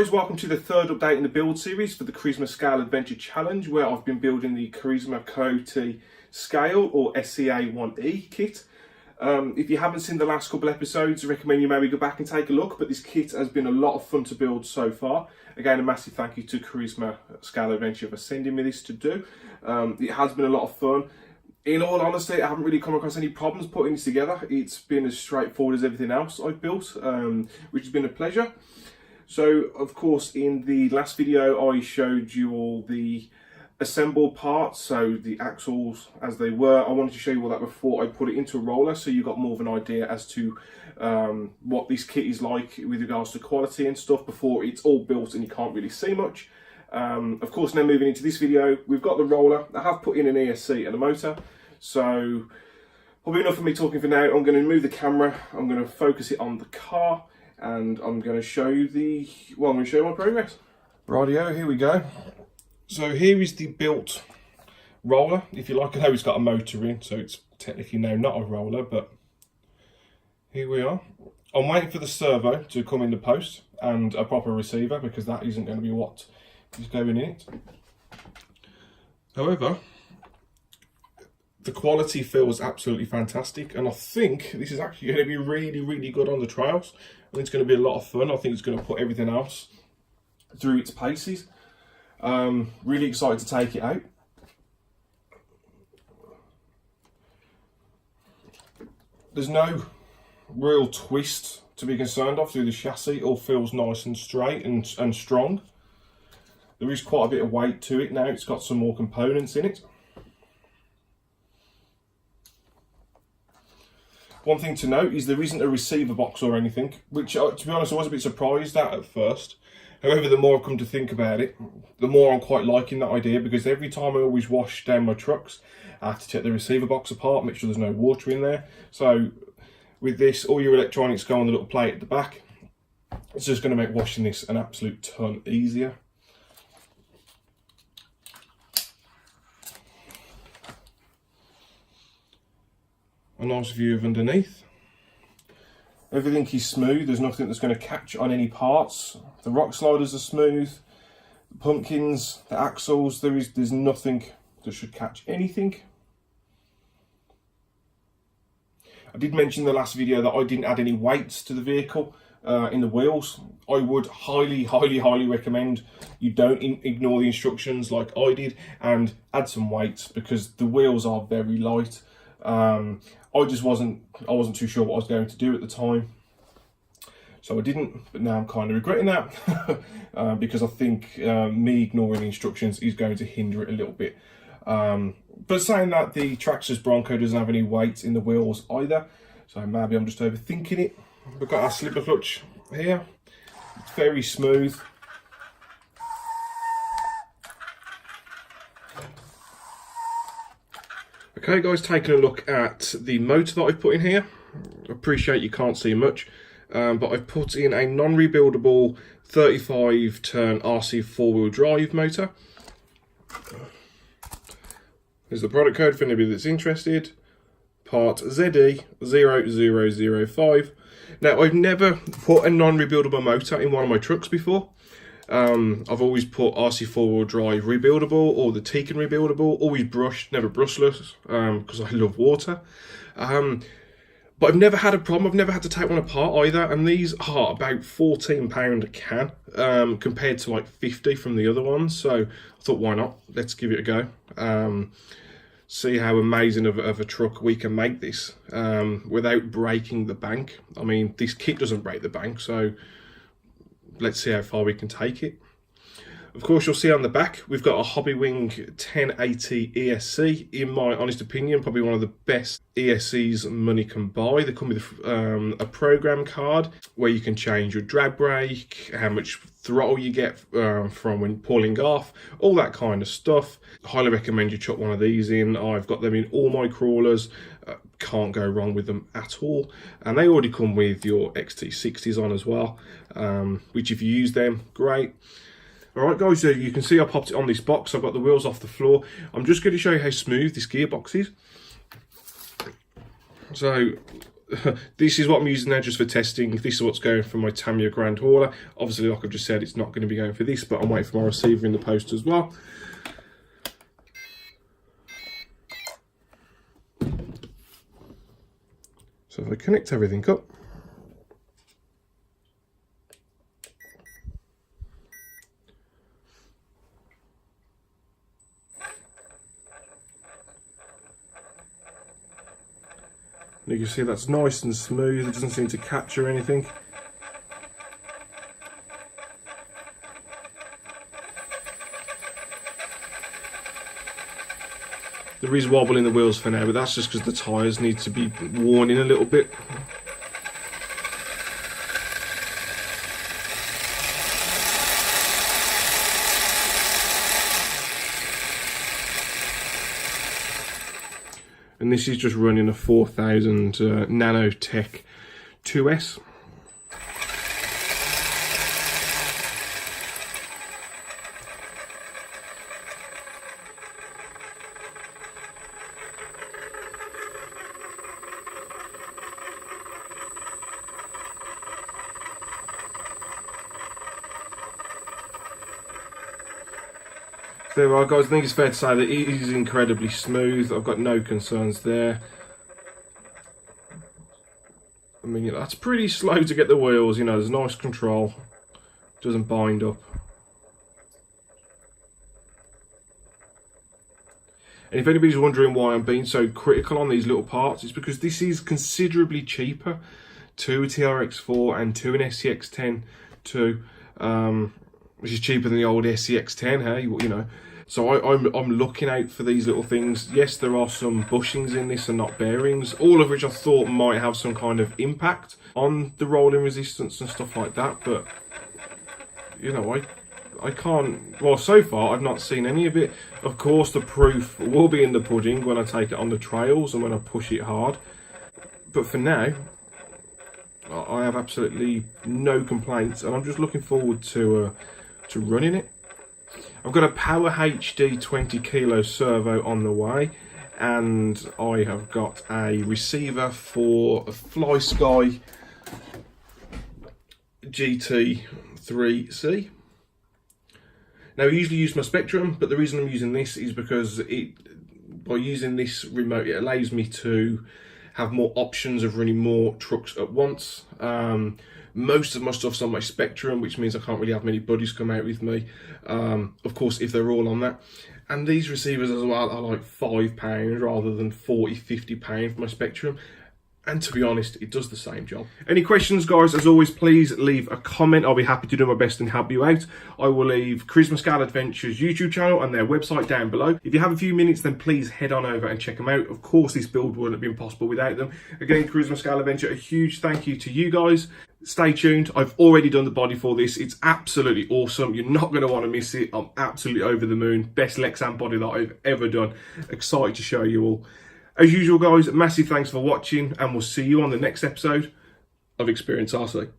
guys, welcome to the third update in the build series for the Carisma Scale Adventure Challenge, where I've been building the Carisma Coyote Scale or SCA1E kit. If you haven't seen the last couple episodes, I recommend you maybe go back and take a look, but this kit has been a lot of fun to build so far. Again, a massive thank you to Carisma Scale Adventure for sending me this to do. It has been a lot of fun. In all honesty, I haven't really come across any problems putting this together. It's been as straightforward as everything else I've built, which has been a pleasure. So, of course, in the last video, I showed you all the assembled parts, so the axles as they were. I wanted to show you all that before I put it into a roller, so you got more of an idea as to what this kit is like with regards to quality and stuff before it's all built and you can't really see much. Of course, now moving into this video, we've got the roller. I have put in an ESC and a motor, so probably enough of me talking for now. I'm going to move the camera, I'm going to focus it on the car, and I'm going to show you I'm going to show you my progress. Rightio, here we go. So here is the built roller, if you like. I know it's got a motor in, so it's technically now not a roller, but here we are. I'm waiting for the servo to come in the post and a proper receiver, because that isn't going to be what is going in it. However, the quality feels absolutely fantastic, and I think this is actually going to be really good on the trails. I think it's going to be a lot of fun. I think it's going to put everything else through its paces. Really excited to take it out. There's no real twist to be concerned of through the chassis. It all feels nice and straight and strong. There is quite a bit of weight to it now. It's got some more components in it. One thing to note is there isn't a receiver box or anything, which, to be honest, I was a bit surprised at first. However, the more I've come to think about it, the more I'm quite liking that idea, because every time I always wash down my trucks, I have to take the receiver box apart, make sure there's no water in there. So with this, all your electronics go on the little plate at the back. It's just going to make washing this an absolute ton easier. A nice view of underneath. Everything is smooth, there's nothing that's going to catch on any parts. The rock sliders are smooth, the pumpkins, the axles, there's nothing that should catch anything. I did mention in the last video that I didn't add any weights to the vehicle in the wheels. I would highly recommend you don't ignore the instructions like I did and add some weights, because the wheels are very light. I wasn't too sure what I was going to do at the time, so I didn't, but now I'm kind of regretting that because I think me ignoring the instructions is going to hinder it a little bit. But saying that, the Traxxas Bronco doesn't have any weight in the wheels either, so maybe I'm just overthinking it. We've got our slipper clutch here, it's very smooth. Okay guys, taking a look at the motor that I've put in here. I appreciate you can't see much, but I've put in a non-rebuildable 35 turn RC 4-wheel drive motor. Here's the product code for anybody that's interested. Part ZE0005. Now, I've never put a non-rebuildable motor in one of my trucks before. I've always put RC 4-wheel drive rebuildable or the Tecan rebuildable, always brushed, never brushless, because I love water. But I've never had a problem, I've never had to take one apart either, and these are about £14 a can, compared to like 50 from the other ones, so I thought, why not? Let's give it a go. See how amazing of a truck we can make this without breaking the bank. I mean, this kit doesn't break the bank, so let's see how far we can take it. Of course, you'll see on the back, we've got a Hobbywing 1080 ESC. In my honest opinion, probably one of the best ESCs money can buy. They come with a program card where you can change your drag brake, how much throttle you get from when pulling off, all that kind of stuff. Highly recommend you chuck one of these in. I've got them in all my crawlers. Can't go wrong with them at all, and they already come with your XT60s on as well, which if you use them, great. Alright guys, so you can see I popped it on this box. I've got the wheels off the floor. I'm just going to show you how smooth this gearbox is. So this is what I'm using now just for testing. This is what's going for my Tamiya Grand Hauler. Obviously, like I've just said, it's not going to be going for this, but I'm waiting for my receiver in the post as well. So if I connect everything up, you can see that's nice and smooth, it doesn't seem to catch or anything. There is wobble in the wheels for now, but that's just because the tyres need to be worn in a little bit. And this is just running a 4000 Nanotech 2S. There we are, guys. I think it's fair to say that it is incredibly smooth. I've got no concerns there. I mean, you know, that's pretty slow to get the wheels, you know, there's nice control. Doesn't bind up. And if anybody's wondering why I'm being so critical on these little parts, it's because this is considerably cheaper to a TRX4 and to an SCX10 too. Which is cheaper than the old SCX10, hey, you know. So I'm looking out for these little things. Yes, there are some bushings in this and not bearings, all of which I thought might have some kind of impact on the rolling resistance and stuff like that. But, you know, I can't, well, so far I've not seen any of it. Of course, the proof will be in the pudding when I take it on the trails and when I push it hard. But for now, I have absolutely no complaints, and I'm just looking forward to running it. I've got a Power HD 20 kilo servo on the way, and I have got a receiver for a FlySky GT3C. Now, I usually use my Spectrum, but the reason I'm using this is because by using this remote, it allows me to have more options of running more trucks at once. Most of my stuff's on my Spectrum, which means I can't really have many buddies come out with me. Of course, if they're all on that. And these receivers as well are like £5 rather than £40–50 for my Spectrum. And to be honest, it does the same job. Any questions, guys, as always, please leave a comment. I'll be happy to do my best and help you out. I will leave Carisma Scale Adventures YouTube channel and their website down below. If you have a few minutes, then please head on over and check them out. Of course, this build wouldn't have been possible without them. Again, Carisma Scale Adventure, a huge thank you to you guys. Stay tuned. I've already done the body for this. It's absolutely awesome. You're not going to want to miss it. I'm absolutely over the moon. Best Lexan body that I've ever done. Excited to show you all. As usual, guys, massive thanks for watching, and we'll see you on the next episode of Experience RC.